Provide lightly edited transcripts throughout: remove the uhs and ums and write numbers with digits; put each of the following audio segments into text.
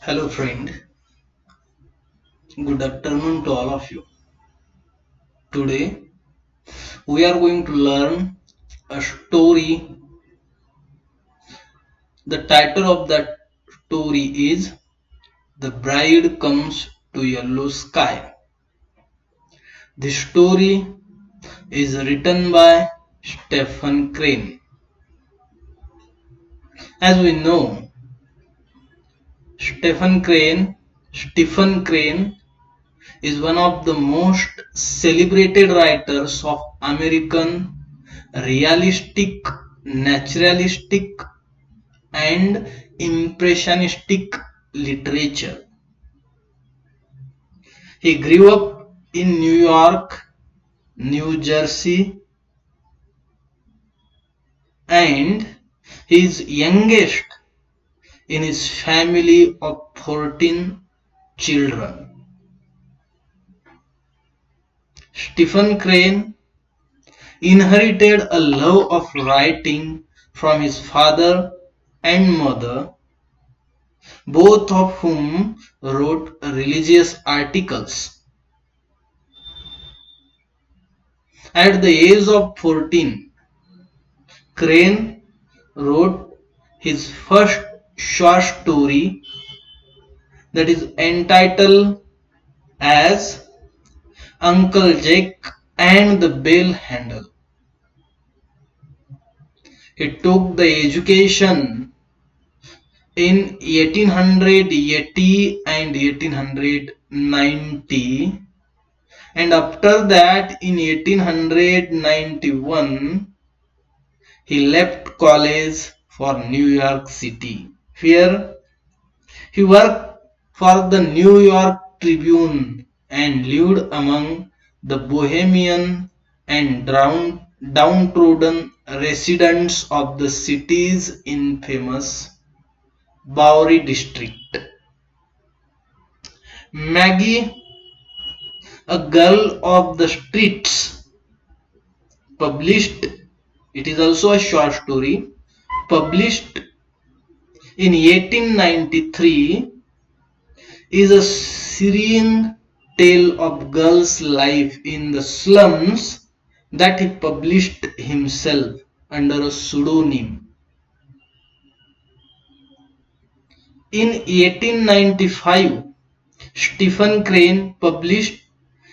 Hello friend, good afternoon to all of you. Today we are going to learn a story. The title of that story is The Bride Comes to Yellow Sky. This story is written by Stephen Crane. As we know, Stephen Crane is one of the most celebrated writers of American realistic, naturalistic, and impressionistic literature. He grew up in New York, New Jersey, and he is youngest in his family of 14 children. Stephen Crane inherited a love of writing from his father and mother, both of whom wrote religious articles. At the age of 14, Crane wrote his first short story, that is entitled as Uncle Jack and the Bell Handle. He took the education in 1880 and 1890, and after that in 1891 he left college for New York City. Here he worked for the New York Tribune and lived among the Bohemian and downtrodden residents of the city's infamous Bowery district. Maggie, a girl of the streets, published, it is also a short story, published in 1893, is a serene tale of girl's life in the slums that he published himself under a pseudonym. In 1895, Stephen Crane published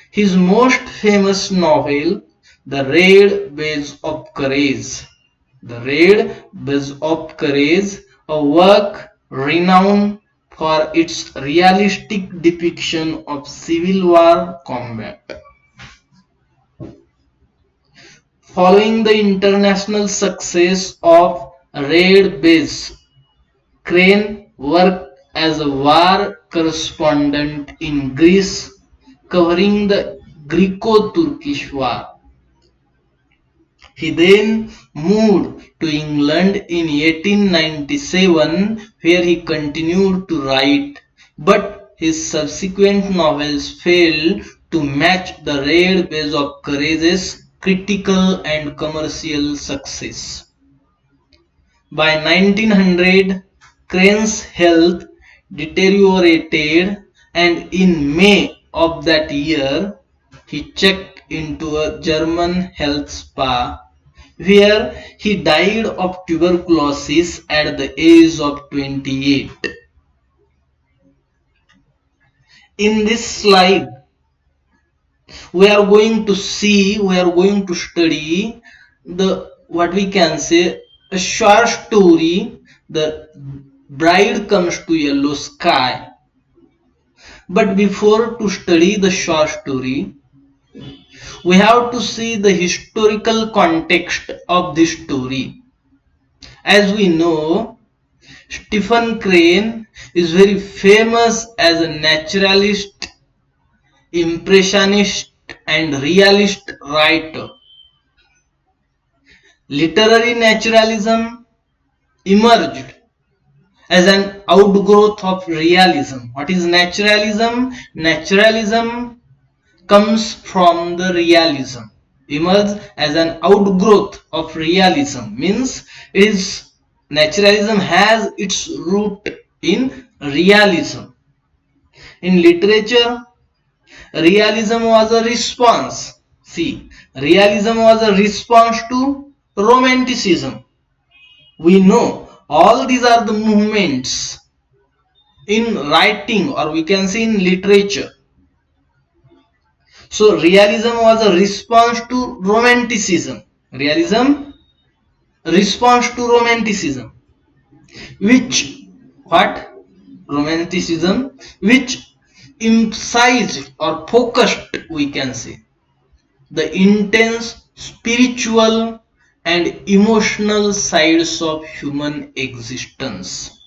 his most famous novel, The Red Badge of Courage. The Red Badge of Courage, a work renowned for its realistic depiction of Civil War combat. Following the international success of Red Badge, Crane worked as a war correspondent in Greece, covering the Greco-Turkish War. He then moved to England in 1897, where he continued to write, but his subsequent novels failed to match the Red Badge of Courage's critical and commercial success. By 1900, Crane's health deteriorated, and in May of that year, he checked into a German health spa, where he died of tuberculosis at the age of 28. In this slide, we are going to study what we can say, a short story, The Bride Comes to Yellow Sky. But before to study the short story, we have to see the historical context of this story. As we know, Stephen Crane is very famous as a naturalist, impressionist, and realist writer. Literary naturalism emerged as an outgrowth of realism. What is naturalism? Naturalism comes from the realism, emerged as an outgrowth of realism, means naturalism has its root in realism. In literature, realism was a response. See, realism was a response to romanticism. We know all these are the movements in writing, or we can say in literature. So realism was a response to romanticism. Realism response to romanticism, which what romanticism, which emphasized or focused, we can say, the intense spiritual and emotional sides of human existence.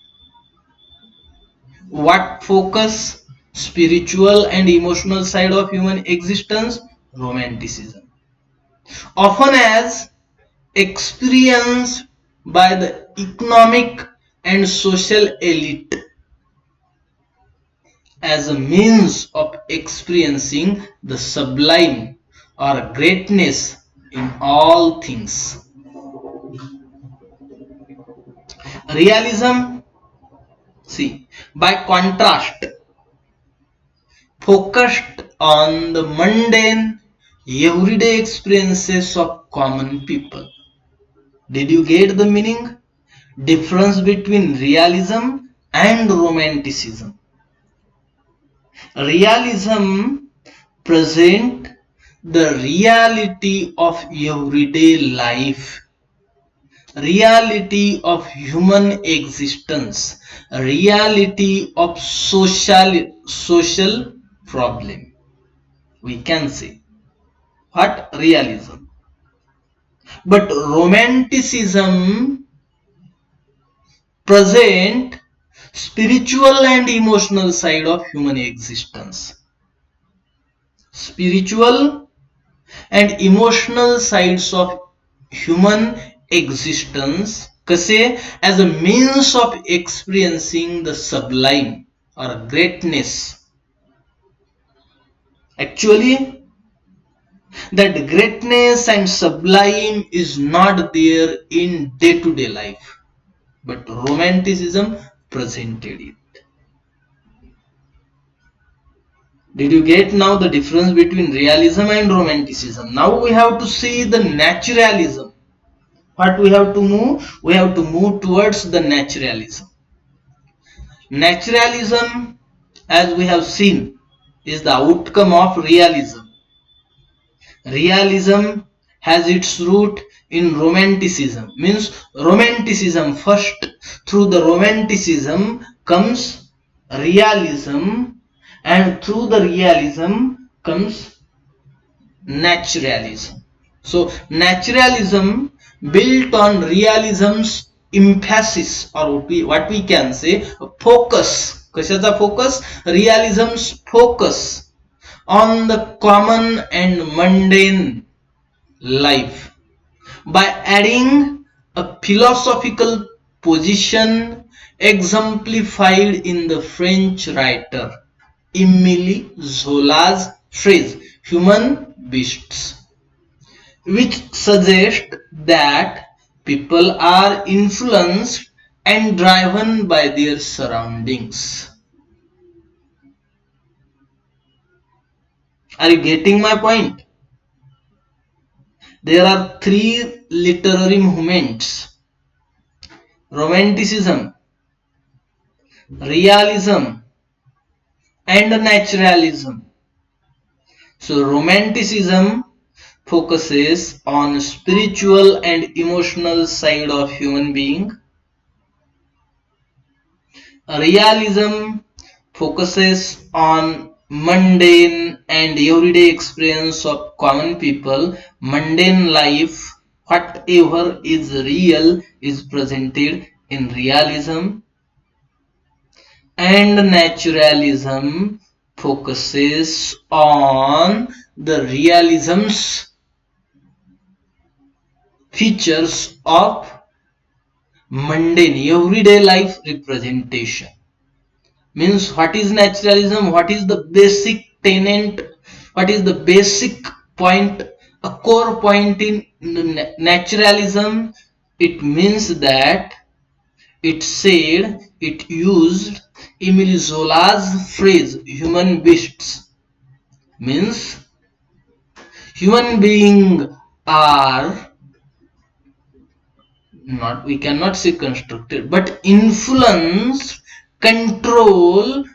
What focus? Spiritual and emotional side of human existence? Romanticism. Often as experienced by the economic and social elite as a means of experiencing the sublime or greatness in all things. Realism, see, by contrast, focused on the mundane, everyday experiences of common people. Did you get the meaning? Difference between realism and romanticism. Realism present the reality of everyday life, reality of human existence, reality of social problem. We can say what realism. But romanticism present spiritual and emotional side of human existence. Spiritual and emotional sides of human existence, कसे, as a means of experiencing the sublime or greatness. Actually, that greatness and sublime is not there in day-to-day life, but romanticism presented it. Did you get now the difference between realism and romanticism? Now we have to see the naturalism. What we have to move? We have to move towards the naturalism. Naturalism, as we have seen, is the outcome of realism. Realism has its root in romanticism. Means romanticism first. Through the romanticism comes realism, and through the realism comes naturalism. So naturalism built on realism's emphasis, or what we can say focus. कशाचा focus? Realism's focus on the common and mundane life by adding a philosophical position exemplified in the French writer Emile Zola's phrase human beasts, which suggests that people are influenced and driven by their surroundings. Are you getting my point? There are three literary movements: romanticism, realism, and naturalism. So romanticism focuses on spiritual and emotional side of human being. Realism focuses on mundane and everyday experience of common people. Mundane life, whatever is real, is presented in realism. And naturalism focuses on the realism's features of mundane everyday life representation. Means what is naturalism? What is the basic tenet? What is the basic point, a core point in naturalism? It means that it said it used Emile Zola's phrase human beasts, means human beings are not, we cannot say constructed, but influenced, controlled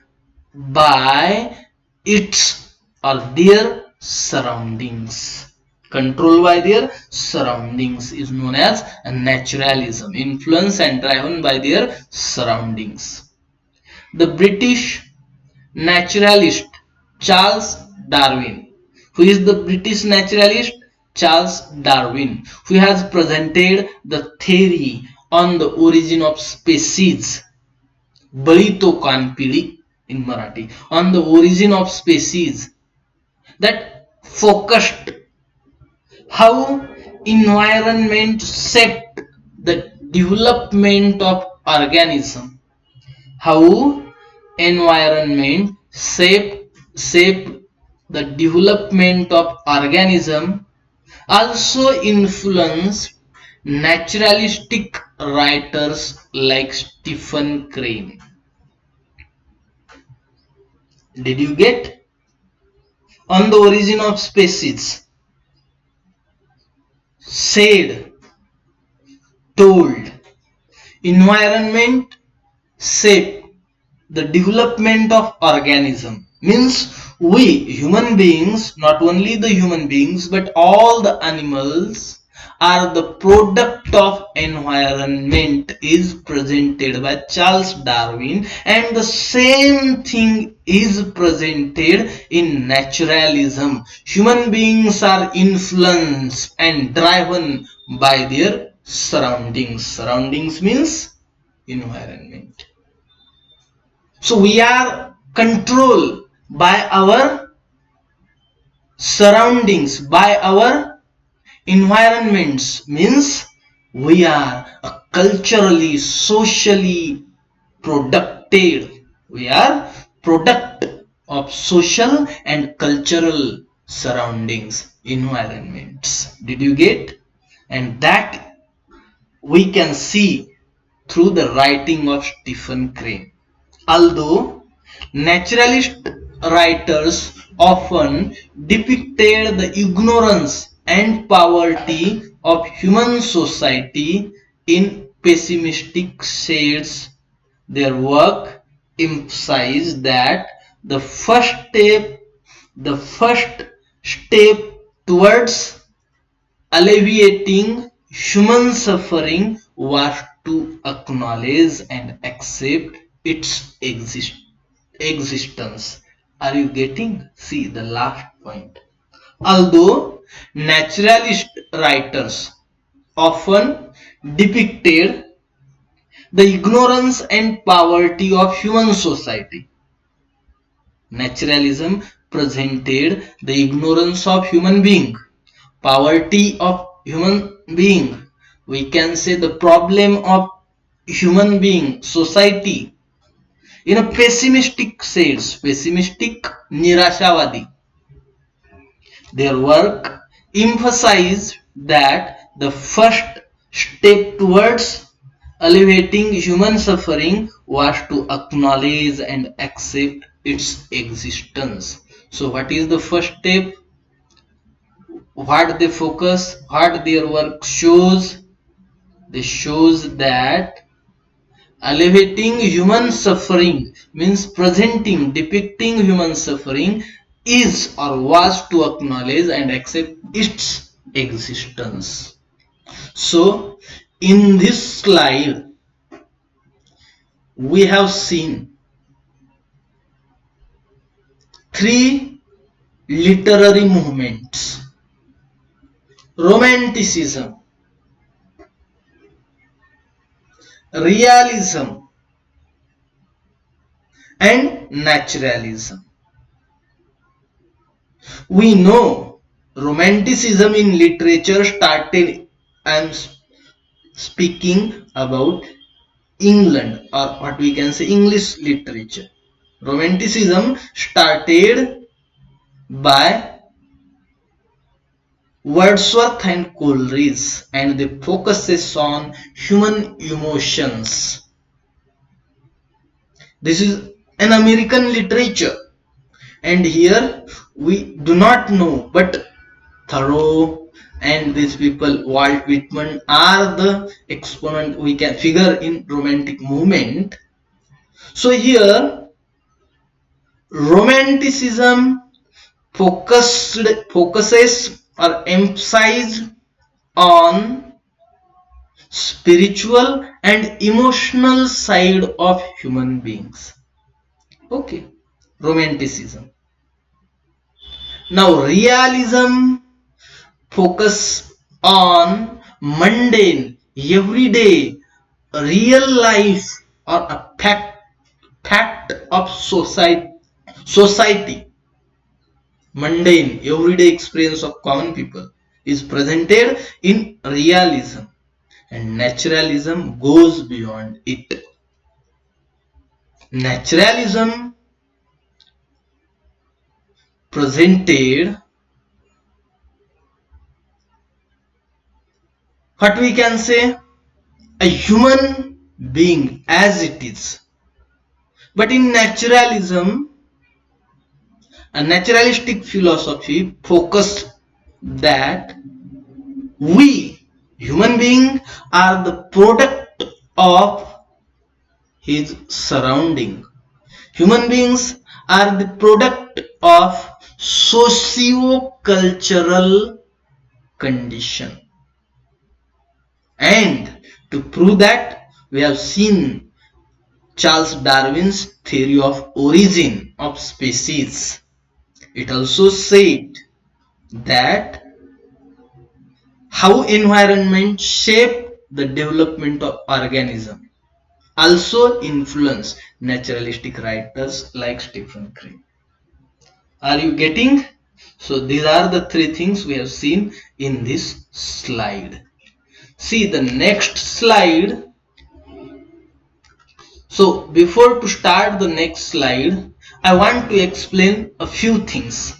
by its or their surroundings. Controlled by their surroundings is known as naturalism. Influenced and driven by their surroundings. The British naturalist Charles Darwin. Who is the British naturalist? Charles Darwin, who has presented the theory on the origin of species. बळी तो कान पिळी in Marathi, on the origin of species, that focused how environment shaped the development of organism. How environment shaped the development of organism, also influenced naturalistic writers like Stephen Crane. Did you get? On the origin of species, said, told, environment shape the development of organism, means we human beings, not only the human beings but all the animals are the product of environment, is presented by Charles Darwin, and the same thing is presented in naturalism. Human beings are influenced and driven by their surroundings. Surroundings means environment. So we are controlled by our surroundings, by our environments, means we are a culturally, socially produced. We are product of social and cultural surroundings, environments. Did you get? And that we can see through the writing of Stephen Crane. Although naturalist writers often depicted the ignorance and poverty of human society in pessimistic shades, their work emphasized that the first step towards alleviating human suffering was to acknowledge and accept its existence. Are you getting? See the last point. Although naturalist writers often depicted the ignorance and poverty of human society, naturalism presented the ignorance of human being, poverty of human being, we can say the problem of human being, society, in a pessimistic sense, pessimistic, nirashawadi. Their work emphasized that the first step towards alleviating human suffering was to acknowledge and accept its existence. So what is the first step? What they focus, what their work shows? They shows that alleviating human suffering means presenting, depicting human suffering is or was to acknowledge and accept its existence. So in this slide we have seen three literary movements: romanticism, realism, and naturalism. We know romanticism in literature started, I am speaking about England, or what we can say English literature. Romanticism started by Wordsworth and Coleridge, and they focuses on human emotions. This is an American literature, and here we do not know, but Thoreau and these people, Walt Whitman, are the exponent we can figure in romantic movement. So here romanticism focuses or emphasizes on spiritual and emotional side of human beings. Okay, romanticism. Now realism focus on mundane, everyday, real life or a fact of society, mundane, everyday experience of common people is presented in realism, and naturalism goes beyond it. Naturalism presented what we can say a human being as it is, but in naturalism a naturalistic philosophy focused that we human beings are the product of his surrounding. Human beings are the product of socio-cultural condition. And to prove that, we have seen Charles Darwin's theory of origin of species. It also said that how environment shape the development of organism also influence naturalistic writers like Stephen Crane. Are you getting? So these are the three things we have seen in this slide. See the next slide. So before to start the next slide, I want to explain a few things.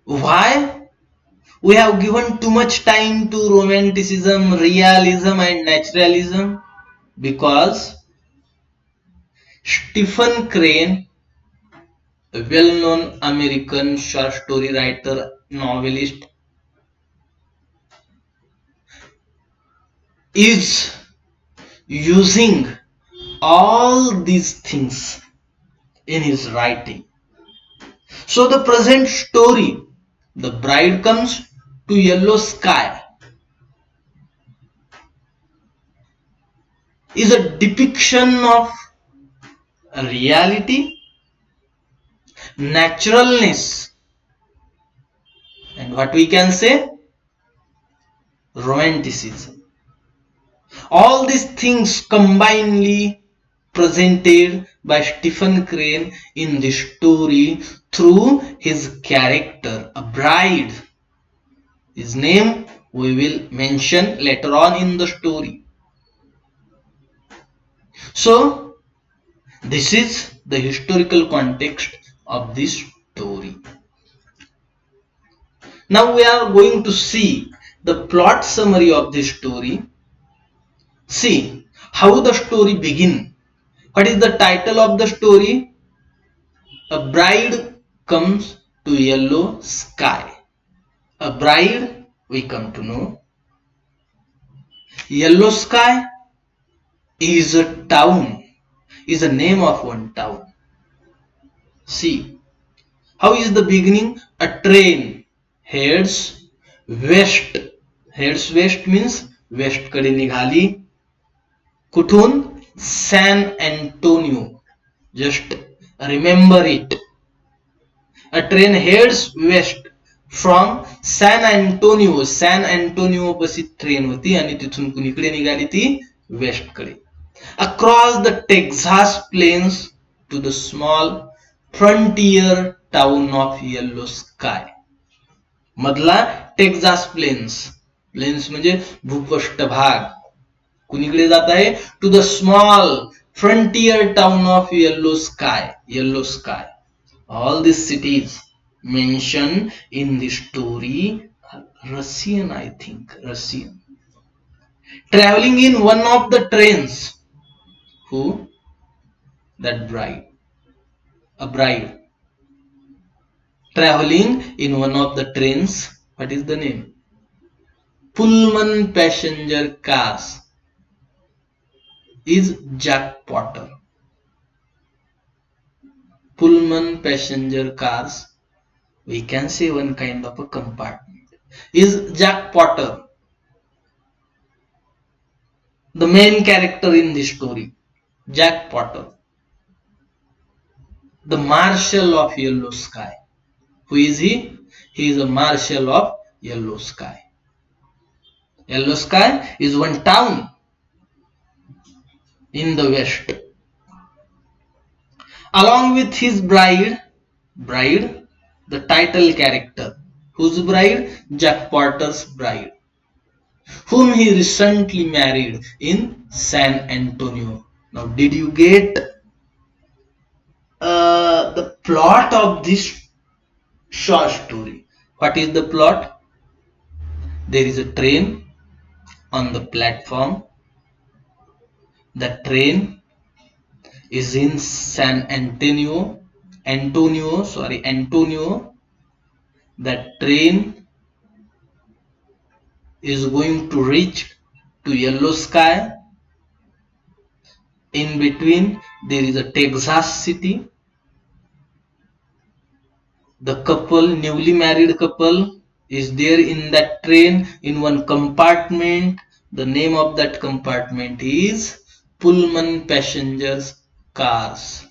Why we have given too much time to romanticism, realism and naturalism? Because Stephen Crane, a well-known American short story writer, novelist, is using all these things in his writing. So the present story, the bride comes to yellow sky, is a depiction of reality, naturalness, and what we can say, romanticism. All these things combinedly presented by Stephen Crane in the story through his character, a bride. His name we will mention later on in the story. So, this is the historical context of this story. Now we are going to see the plot summary of this story. See how the story begins. What is the title of the story? A bride comes to yellow sky. A bride, we come to know. Yellow sky is a town, is a name of one town. See, how is the beginning? A train heads west. Heads west means west कडे निघाली. कुठून? San Antonio. Just remember it. A train heads west from San Antonio. San Antonio पाशी train होती आणि तिथून कुणीकडे निघाली ती वेस्ट कडे. Across the Texas plains to the small frontier town of Yellow Sky. मधला टेक्सास प्लेन्स. प्लेन्स म्हणजे भूपृष्ठ भाग. कुणीकडे जात आहे? To the small frontier town of Yellow Sky. Yellow Sky. All these cities mentioned in the story are Russian, I think. Russian. Traveling in one of the trains. Who? that bride. A bride traveling in one of the trains. What is the name? Pullman passenger cars is Jack Potter. Pullman passenger cars, we can say one kind of a compartment, is Jack Potter, the main character in this story. Jack Potter, the marshal of yellow sky. Who is he? He is a marshal of yellow sky. Yellow sky is one town in the west. Along with his bride, the title character. Whose bride? Jack Potter's bride, whom he recently married in San Antonio. Now, did you get the plot of this short story? What is the plot? There is a train on the platform. The train is in San Antonio. Antonio. That train is going to reach to yellow sky. In between, there is a Texas city. The couple, newly married couple, is there in that train in one compartment. The name of that compartment is Pullman Passengers Cars.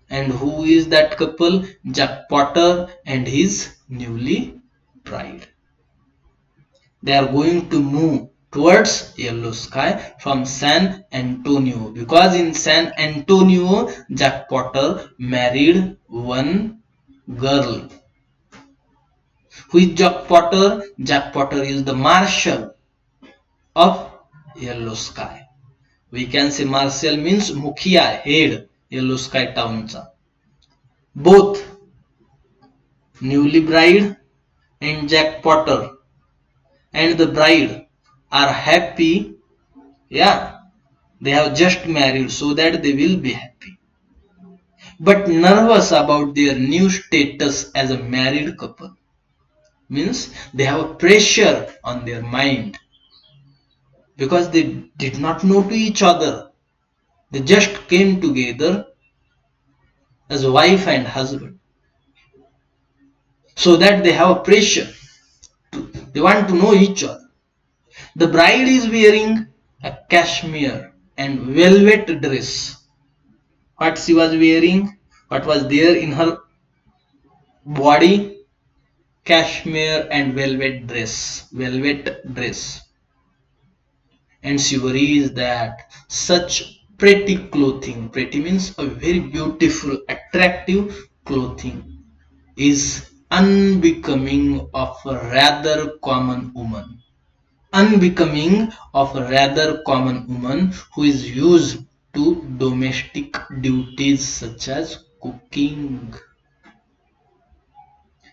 And who is that couple? Jack Potter and his newly bride. They are going to move towards yellow sky from San Antonio, because in San Antonio Jack Potter married one girl. Who is Jack Potter? Jack Potter is the marshal of yellow sky. We can say marshal means mukhiya, head, yellow sky townचा. Both newly bride and Jack Potter and the bride are happy. Yeah, they have just married, so that they will be happy, but nervous about their new status as a married couple. Means they have a pressure on their mind, because they did not know to each other. They just came together as wife and husband, so that they have a pressure. They want to know each other. The bride is wearing a cashmere and velvet dress. What she was wearing, what was there in her body? Cashmere and velvet dress. And she worries that such pretty clothing, pretty means a very beautiful, attractive clothing, is unbecoming of a rather common woman. Unbecoming of a rather common woman who is used to domestic duties such as cooking.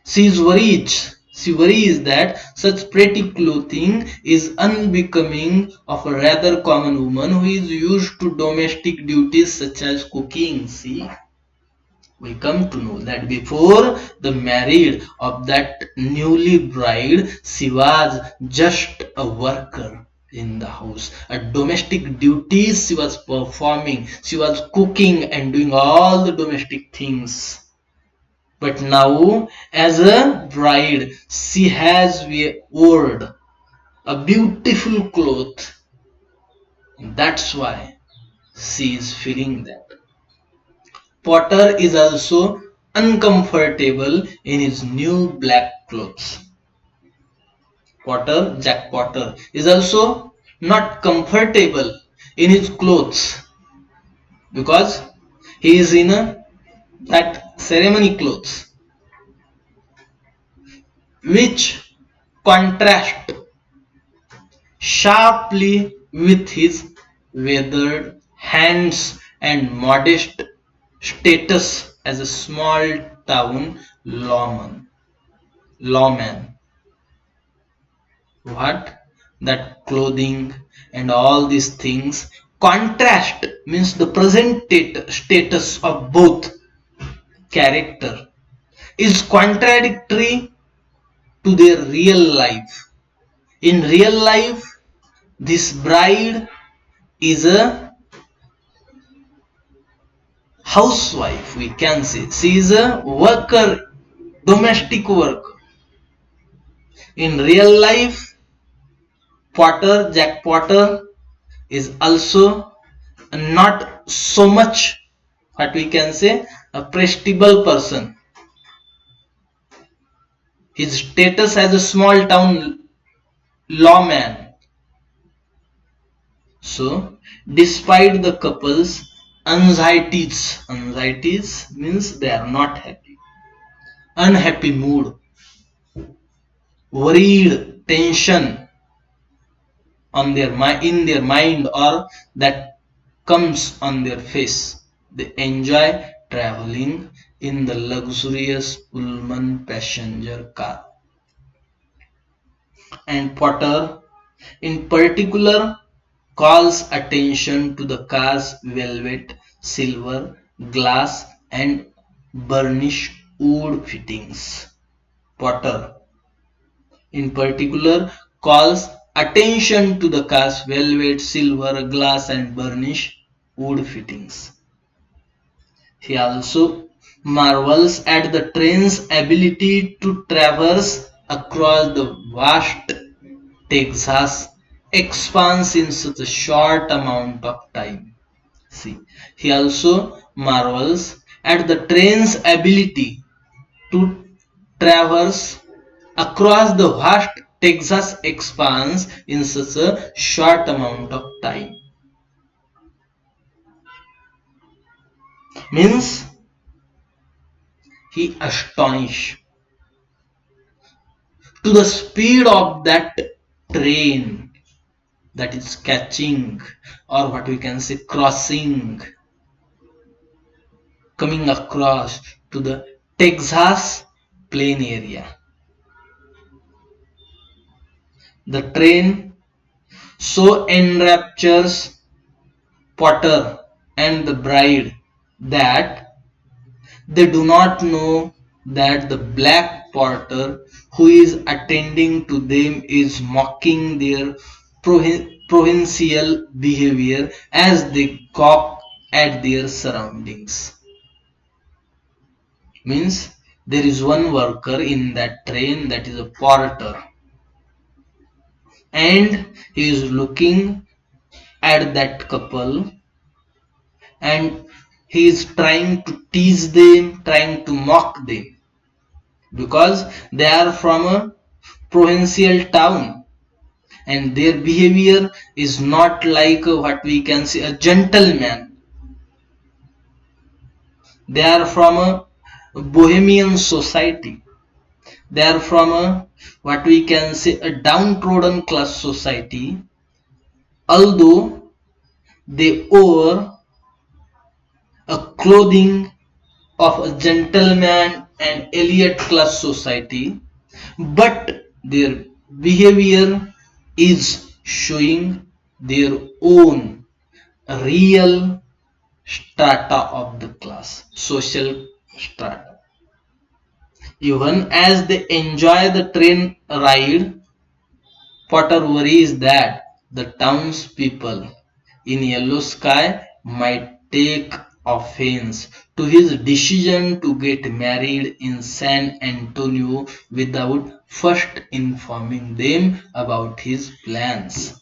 She worries that such pretty clothing is unbecoming of a rather common woman who is used to domestic duties such as cooking. See, we come to know that before the marriage of that newly bride, she was just a worker in the house. A domestic duties she was performing. She was cooking and doing all the domestic things. But now, as a bride, she has worn a beautiful cloth. That's why she is feeling that. Potter is also uncomfortable in his new black clothes. Jack Potter, is also not comfortable in his clothes, because he is in that ceremony clothes, which contrast sharply with his weathered hands and modest status as a small town lawman. What? That clothing and all these things Contrast means the present status of both character is contradictory to their real life. In real life, this bride is a housewife, we can say. She is a worker, domestic worker. In real life, Jack Potter is also not so much what we can say a prestigious person. His status as a small town lawman. So, despite the couple's anxieties means they are not happy, unhappy mood, worried tension on their in their mind or that comes on their face. They enjoy traveling in the luxurious Pullman passenger car. And Potter, in particular, calls attention to the car's velvet, silver, glass, and burnished wood fittings. Potter, in particular, calls attention to the car's velvet, silver, glass, and burnished wood fittings. He also marvels at the train's ability to traverse across the vast Texas expanse in such a short amount of time. See, he also marvels at the train's ability to traverse across the vast Texas expanse in such a short amount of time. Means he astonished to the speed of that train that is catching or what we can say crossing, coming across to the Texas plain area. The train so enraptures Potter and the bride that they do not know that the black porter who is attending to them is mocking their provincial behavior as they gawk at their surroundings. Means there is one worker in that train that is a porter, and he is looking at that couple and he is trying to tease them, trying to mock them because they are from a provincial town and their behavior is not like what we can say a gentleman. They are from a bohemian society. They are from a what we can say a downtrodden class society, although they wear a clothing of a gentleman and elite class society, but their behavior is showing their own real strata of the class, social strata. Even as they enjoy the train ride, Potter worries that the townspeople in Yellow Sky might take offense to his decision to get married in San Antonio without first informing them about his plans.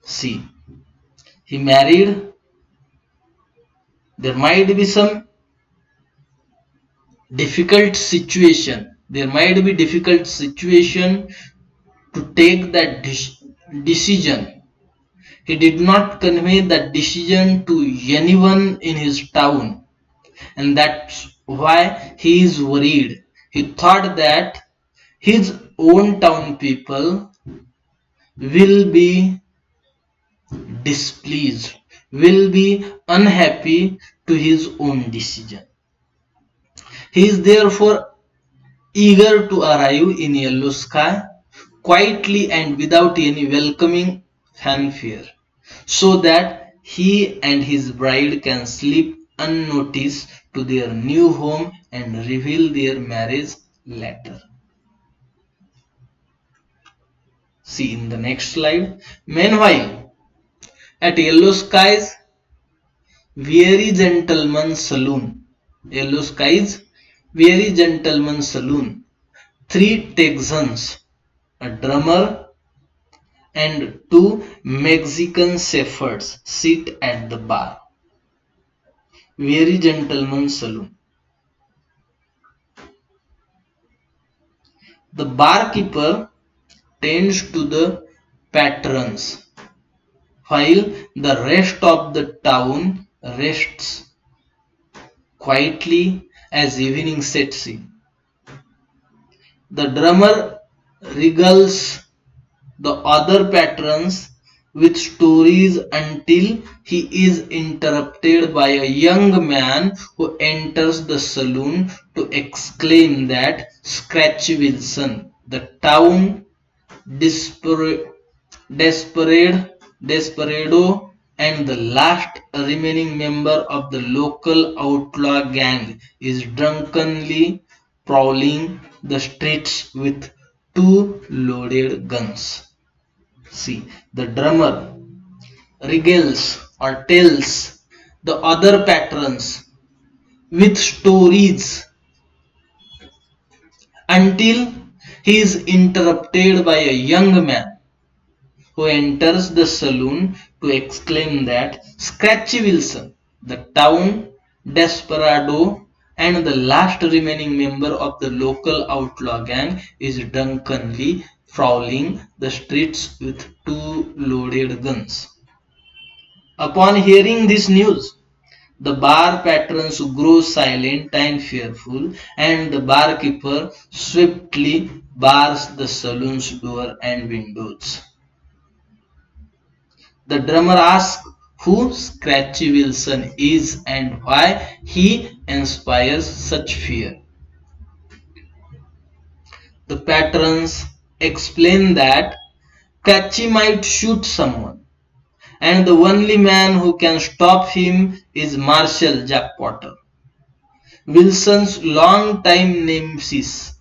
See, he married, there might be some difficult situation. There might be difficult situation to take that decision. He did not convey that decision to anyone in his town, and that's why he is worried. He thought that his own town people will be displeased, will be unhappy to his own decision. He is therefore eager to arrive in Yellow Sky quietly and without any welcoming fanfare, so that he and his bride can slip unnoticed to their new home and reveal their marriage later. See in the next slide. Meanwhile, at Yellow Skies Very Gentleman Saloon, Yellow Skies Very Gentleman Saloon, three Texans, a drummer, and two Mexican shepherds sit at the bar. Very Gentleman Saloon. The barkeeper tends to the patrons, while the rest of the town rests quietly as evening sets in. The drummer regales the other patrons with stories until he is interrupted by a young man who enters the saloon to exclaim that Scratchy Wilson, the town desperado and the last remaining member of the local outlaw gang, is drunkenly prowling the streets with two loaded guns. See, the drummer regales or tells the other patrons with stories until he is interrupted by a young man who enters the saloon to exclaim that Scratchy Wilson, the town desperado and the last remaining member of the local outlaw gang, is drunkenly prowling the streets with two loaded guns. Upon hearing this news, the bar patrons grow silent and fearful, and the barkeeper swiftly bars the saloon's door and windows. The drummer asks who Scratchy Wilson is and why he inspires such fear. The patrons explain that Scratchy might shoot someone, and the only man who can stop him is Marshal Jack Potter, Wilson's long-time nemesis,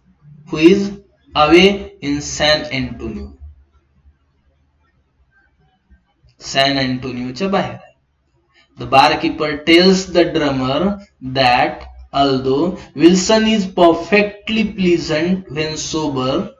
who is away in San Antonioच्या बाहेर. The barkeeper tells the drummer that although Wilson is perfectly pleasant when sober,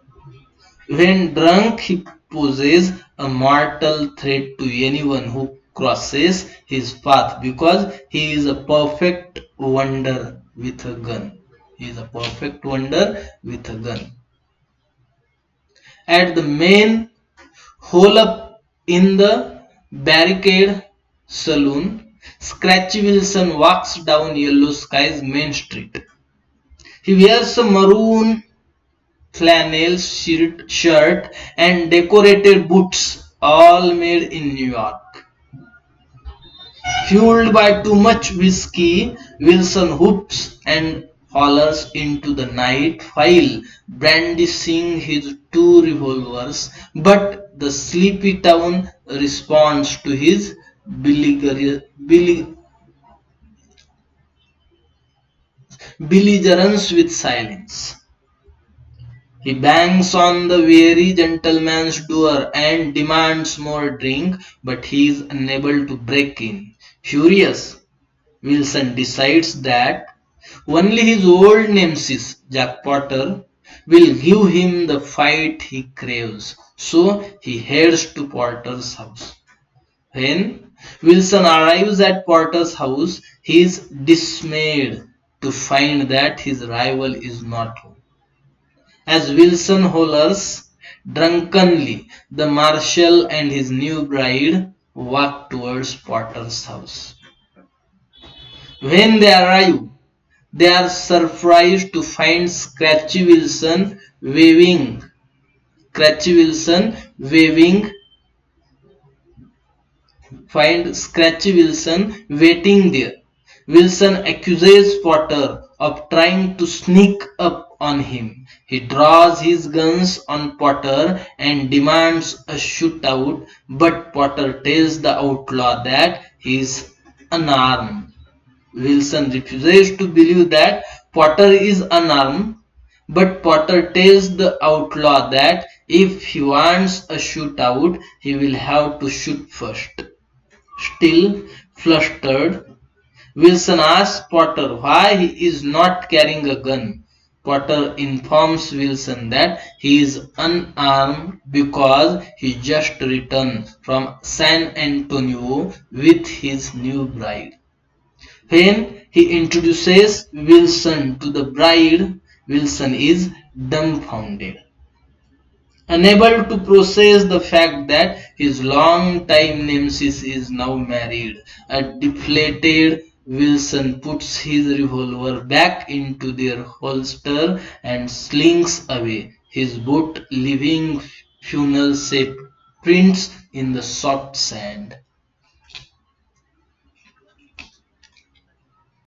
when drunk he poses a mortal threat to anyone who crosses his path because he is a perfect wonder with a gun. He is a perfect wonder with a gun. At the main hole up in the barricade saloon, Scratchy Wilson walks down Yellow Sky's main street. He wears a maroon flannel shirt and decorated boots, all made in New York. Fueled by too much whiskey, Wilson whoops and hollers into the night while brandishing his two revolvers, but the sleepy town responds to his belligerence with silence. He bangs on the weary gentleman's door and demands more drink, but he is unable to break in. Furious, Wilson decides that only his old nemesis, Jack Potter, will give him the fight he craves. So he heads to Potter's house. When Wilson arrives at Potter's house, he is dismayed to find that his rival is not home. As Wilson hollers drunkenly, the marshal and his new bride walk towards Potter's house. When they arrive, they are surprised to find Scratchy Wilson waving waiting there. Wilson accuses Potter of trying to sneak up on him. He draws his guns on Potter and demands a shootout, but Potter tells the outlaw that is unarmed. Wilson refuses to believe that Potter is unarmed, but Potter tells the outlaw that if he wants a shootout, he will have to shoot first. Still flustered, Wilson asks Potter why he is not carrying a gun. Potter informs Wilson that he is unarmed because he just returned from San Antonio with his new bride. When he introduces Wilson to the bride, Wilson is dumbfounded, unable to process the fact that his long-time nemesis is now married. A deflated Wilson puts his revolver back into their holster and slinks away, his boot leaving funnel-shaped prints in the soft sand.